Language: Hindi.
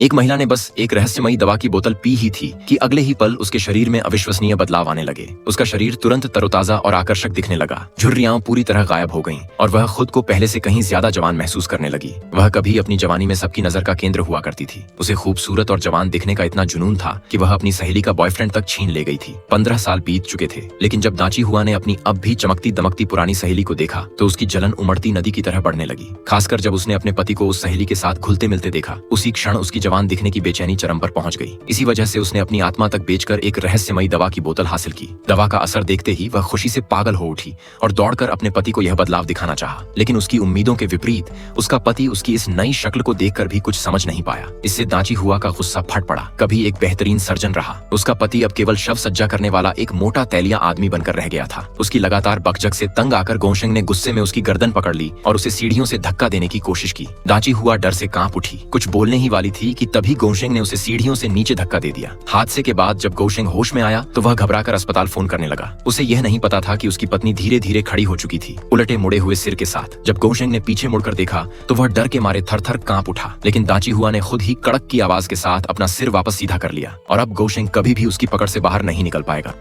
एक महिला ने बस एक रहस्यमयी दवा की बोतल पी ही थी कि अगले ही पल उसके शरीर में अविश्वसनीय बदलाव आने लगे। उसका शरीर तुरंत तरोताजा और आकर्षक दिखने लगा। झुर्रियां पूरी तरह गायब हो गईं और वह खुद को पहले से कहीं ज्यादा जवान महसूस करने लगी। वह कभी अपनी जवानी में सबकी नजर का केंद्र हुआ करती थी। उसे खूबसूरत और जवान दिखने का इतना जुनून था कि वह अपनी सहेली का बॉयफ्रेंड तक छीन ले गई थी। 15 साल बीत चुके थे, लेकिन जब दाची हुआ ने अपनी अब भी चमकती दमकती पुरानी सहेली को देखा तो उसकी जलन उमड़ती नदी की तरह बढ़ने लगी। खासकर जब उसने अपने पति को उस सहेली के साथ घुलते मिलते देखा, उसी क्षण उसकी जवान दिखने की बेचैनी चरम पर पहुंच गई। इसी वजह से उसने अपनी आत्मा तक बेचकर एक रहस्यमयी दवा की बोतल हासिल की। दवा का असर देखते ही वह खुशी से पागल हो उठी और दौड़कर अपने पति को यह बदलाव दिखाना चाहा। लेकिन उसकी उम्मीदों के विपरीत उसका पति उसकी इस नई शक्ल को देखकर भी कुछ समझ नहीं पाया। इससे दाची हुआ का गुस्सा फट पड़ा। कभी एक बेहतरीन सर्जन रहा, उसका पति अब केवल शव सज्जा करने वाला एक मोटा तैलिया आदमी बनकर रह गया था। उसकी लगातार बकझक से तंग आकर गोशेंग ने गुस्से में उसकी गर्दन पकड़ ली और उसे सीढ़ियों से धक्का देने की कोशिश की। दाची हुआ डर से कांप उठी। कुछ बोलने ही वाली थी कि तभी गोशेंग ने उसे सीढ़ियों से नीचे धक्का दे दिया। हादसे के बाद जब गोशेंग होश में आया तो वह घबराकर अस्पताल फोन करने लगा। उसे यह नहीं पता था कि उसकी पत्नी धीरे धीरे खड़ी हो चुकी थी, उलटे मुड़े हुए सिर के साथ। जब गोशेंग ने पीछे मुड़कर देखा तो वह डर के मारे थर-थर कांप उठा। लेकिन दाची हुआ ने खुद ही कड़क की आवाज के साथ अपना सिर वापस सीधा कर लिया और अब गोशेंग कभी भी उसकी पकड़ से बाहर नहीं निकल पाएगा।